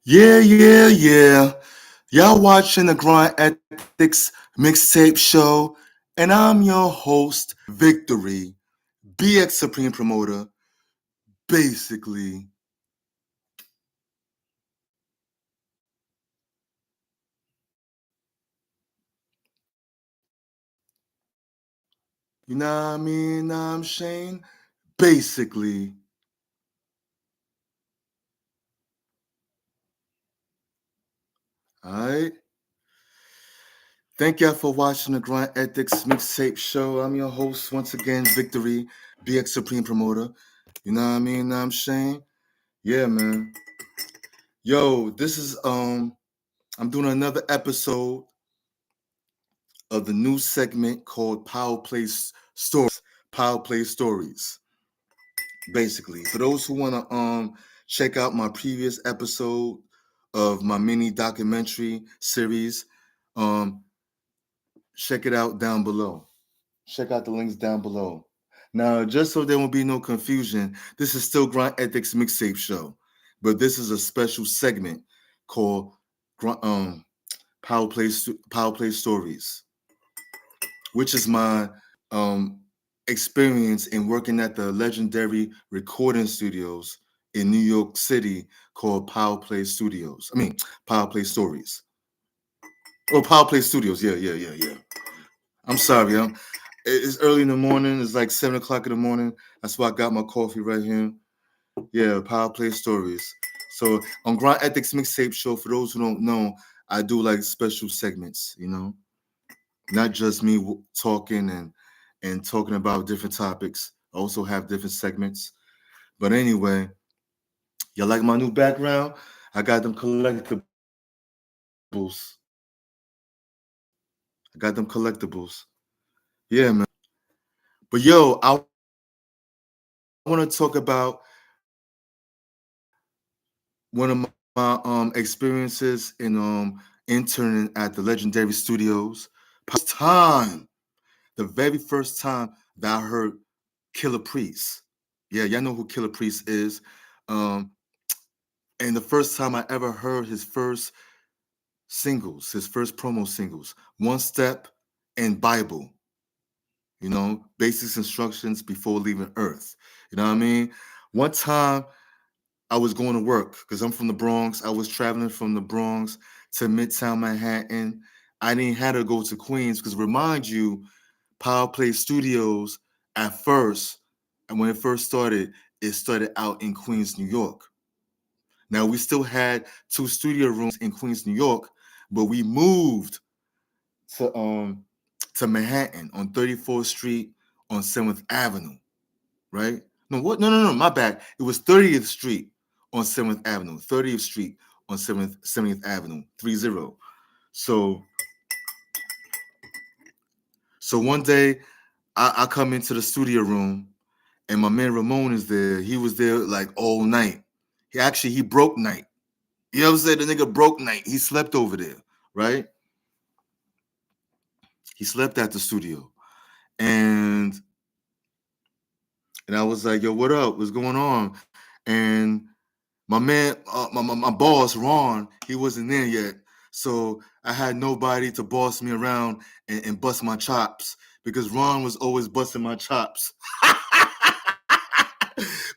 Yeah. Y'all watching the GrindEthiks Mixtape show, and I'm your host, Viktory BX Supreme Promoter. Basically, you know what I mean? I'm Shane. Basically, alright. Thank y'all for watching the GrindEthiks Mixtape show. I'm your host once again, Viktory BX Supreme Promoter. You know what I mean? I'm Shane. Yeah, man. Yo, this is I'm doing another episode of the new segment called Power Play Stories. Power Play Stories. Basically, for those who want to check out my previous episode of my mini documentary series, um check it out down below. Check out the links down below. Now, just so there won't be no confusion, this is still GrindEthiks Mixtape Show, but this is a special segment called Power Play Stories, which is my experience in working at the legendary recording studios in New York City called Power Play Studios. Power Play Stories. Oh, Power Play Studios. Yeah. I'm sorry. It's early in the morning. It's like 7 o'clock in the morning. That's why I got my coffee right here. Yeah, Power Play Stories. So on GrindEthiks Mixtape Show, for those who don't know, I do like special segments, not just me talking and talking about different topics. I also have different segments. But anyway, you like my new background? I got them collectibles. Yeah, man. But yo, I want to talk about one of my experiences in interning at the legendary studios. The very first time that I heard Killah Priest. Yeah, y'all know who Killah Priest is. Um, and the first time I ever heard his first singles, his first promo singles, One Step and Bible, basics instructions before leaving Earth. You know what I mean? One time I was going to work because I'm from the Bronx. I was traveling from the Bronx to Midtown Manhattan. I didn't have to go to Queens because remind you, Power Play Studios at first, and when it first started, it started out in Queens, New York. Now we still had 2 studio rooms in Queens, New York, but we moved to Manhattan on 34th Street on 7th Avenue, right? No, my bad. It was 30th Street on 7th Avenue, 30th Street on 70th Avenue, 30. So one day I come into the studio room and my man Ramon is there. He was there like all night. He broke night. You know what I'm saying? The nigga broke night. He slept over there, right? He slept at the studio. And I was like, yo, what up? What's going on? And my man, my boss, Ron, he wasn't there yet. So I had nobody to boss me around and bust my chops because Ron was always busting my chops.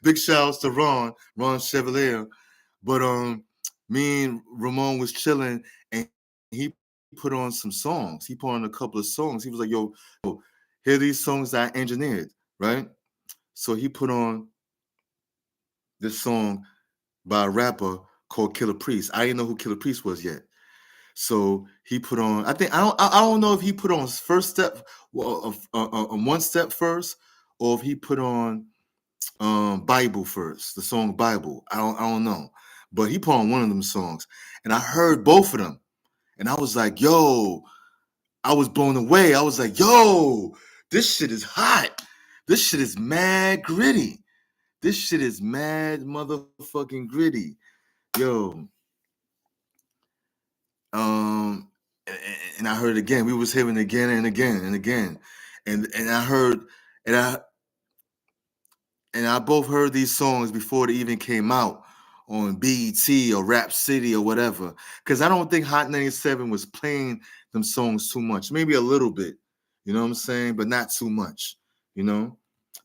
Big shouts to Ron Chevalier. But me and Ramon was chilling and he put on some songs. He put on a couple of songs. He was like, yo, here are these songs that I engineered, right? So he put on this song by a rapper called Killah Priest. I didn't know who Killah Priest was yet. So he put on. I don't know if he put on his first step, one step first, or if he put on Bible first, the song Bible. I don't know, but he put on one of them songs, and I heard both of them, and I was like, yo, I was blown away. I was like, yo, this shit is hot. This shit is mad gritty. This shit is mad motherfucking gritty. Yo. And I heard it again. We was hearing it again and again and again. And I heard and I both heard these songs before they even came out on BET or Rap City or whatever. Because I don't think Hot 97 was playing them songs too much. Maybe a little bit, you know what I'm saying? But not too much, you know?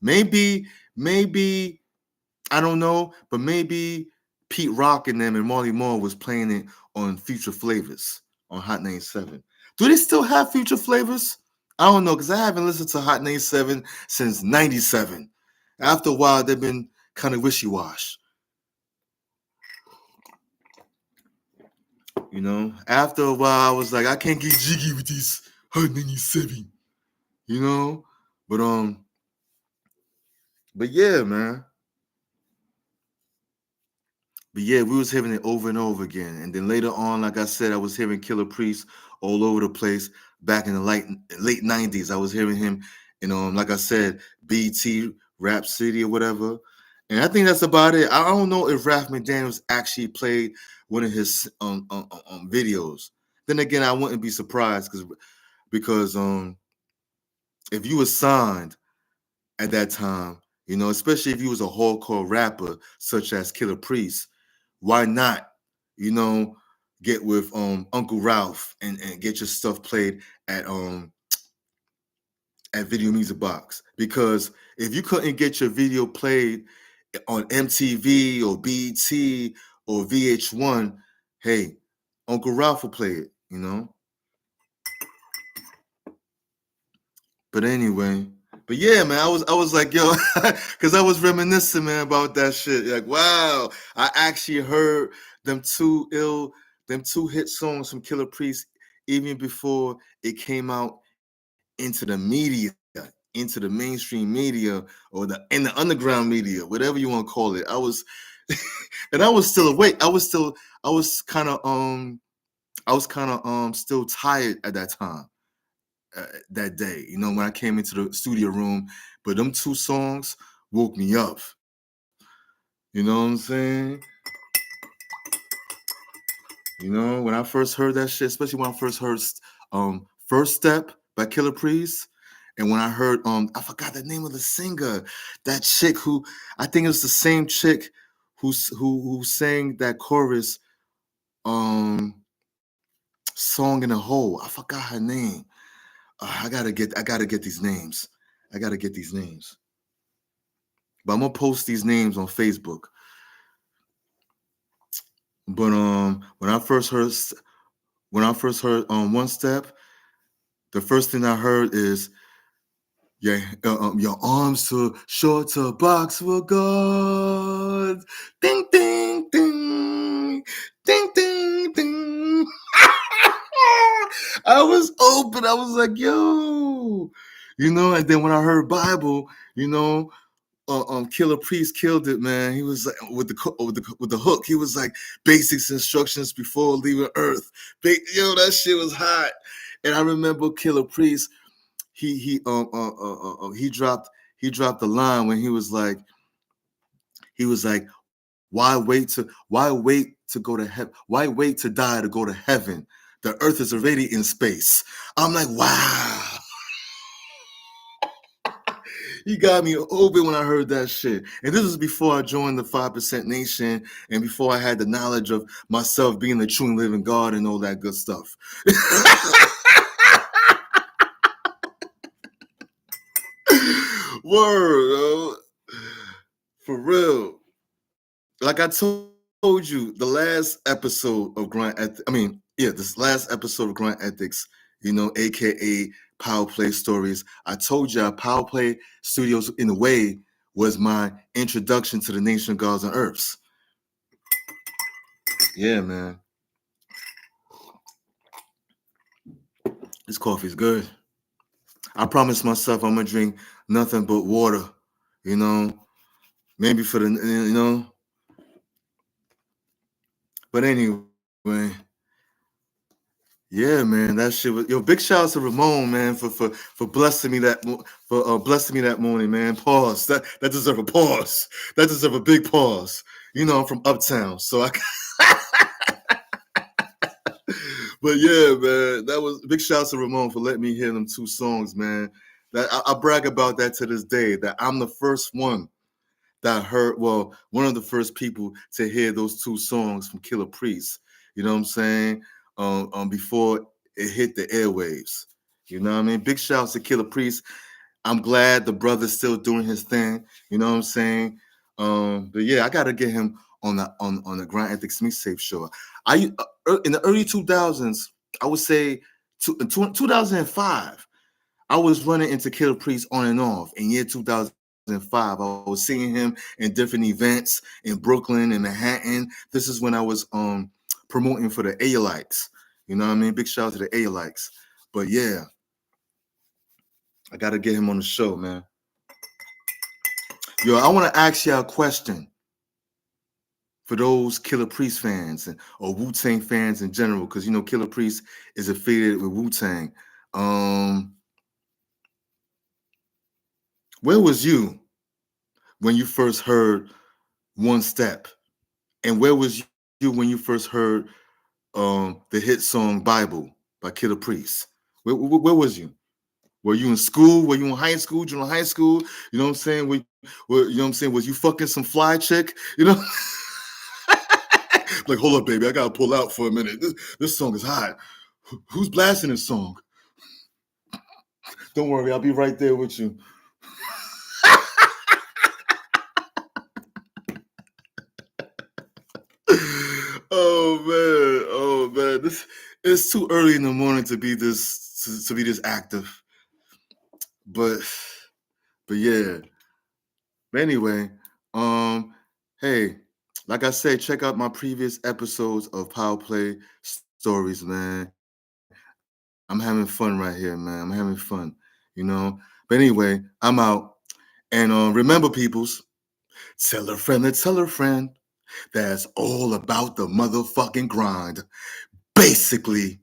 Maybe, I don't know, but maybe Pete Rock and them and Marley Marl was playing it on Future Flavors on Hot 97. Do they still have Future Flavors? I don't know, because I haven't listened to Hot 97 since 97. After a while, they've been kind of wishy-wash. You know, after a while, I was like, I can't get jiggy with this Hot 97. You know? But yeah, man. But yeah, we was hearing it over and over again. And then later on, like I said, I was hearing Killah Priest all over the place. Back in the late 90s, I was hearing him in, like I said, BT, Rap City or whatever. And I think that's about it. I don't know if Ralph McDaniels actually played one of his videos. Then again, I wouldn't be surprised because if you were signed at that time, you know, especially if you was a hardcore rapper such as Killah Priest, why not, you know, get with Uncle Ralph and get your stuff played at Video Music Box? Because if you couldn't get your video played on MTV or BET or VH1, hey, Uncle Ralph will play it, you know? But anyway, but yeah, man, I was like, yo, because I was reminiscing, man, about that shit. Like, wow, I actually heard them two hit songs from Killah Priest even before it came out into the media, into the mainstream media or in the underground media, whatever you want to call it. I was, and I was still awake. I was kind of still tired at that time. That day, you know, when I came into the studio room, but them two songs woke me up. You know what I'm saying? You know, when I first heard that shit, especially when I first heard First Step by Killah Priest, and when I heard I forgot the name of the singer, that chick who I think it was the same chick who sang that chorus Song in a Hole. I forgot her name. I gotta get these names. I gotta get these names. But I'm gonna post these names on Facebook. But when I first heard One Step, the first thing I heard is your arms too short to box with God. Ding ding ding ding ding ding. I was open. I was like, yo, you know. And then when I heard Bible, you know, Killah Priest killed it, man. He was like with the hook. He was like basics instructions before leaving Earth. Yo, that shit was hot. And I remember Killah Priest. He dropped the line when he was like, why wait to go to heaven? Why wait to die to go to heaven? The Earth is already in space. I'm like, wow. You got me open when I heard that shit. And this was before I joined the 5% Nation and before I had the knowledge of myself being the true and living God and all that good stuff. Word, yo. For real. Like I told you, the last episode of this last episode of GrindEthiks, you know, aka Power Play Stories. I told you Power Play Studios, in a way, was my introduction to the Nation of Gods and Earths. Yeah, man. This coffee's good. I promised myself I'm gonna drink nothing but water, you know, maybe for the, you know. But anyway, yeah, man, that shit was, yo, big shout out to Ramon, man, for blessing me that morning, man. Pause. That deserve a pause. That deserve a big pause. You know, I'm from Uptown, so I but yeah, man, that was big shout out to Ramon for letting me hear them two songs, man. That I brag about that to this day, that I'm the first one that heard, well, one of the first people to hear those two songs from Killah Priest. You know what I'm saying? Before it hit the airwaves. You know what I mean? Big shouts to Killah Priest. I'm glad the brother's still doing his thing. You know what I'm saying? But yeah, I gotta get him on the GrindEthiks Mixtape show. In the early 2000s, I would say 2005, I was running into Killah Priest on and off. In year 2005, I was seeing him in different events in Brooklyn and Manhattan. This is when I was promoting for the Ethiks. You know what I mean? Big shout out to the Ethiks. But yeah, I gotta get him on the show, man. Yo, I want to ask y'all a question for those Killah Priest fans or Wu-Tang fans in general, because you know Killah Priest is affiliated with Wu-Tang. Where was you when you first heard One Step? And where was you when you first heard the hit song Bible by Killah Priest? Where was you? Were you in school? Were you in high school? Junior high school? You know what I'm saying? You know what I'm saying? Was you fucking some fly chick? You know? Like, hold up, baby, I gotta pull out for a minute. This song is hot. Who's blasting this song? Don't worry, I'll be right there with you. Oh man, it's too early in the morning to be this active. But yeah. But anyway, hey, like I said, check out my previous episodes of Power Play Stories, man. I'm having fun right here, man. I'm having fun, you know. But anyway, I'm out. And remember, peoples, tell a friend that tell a friend that's all about the motherfucking grind. Basically.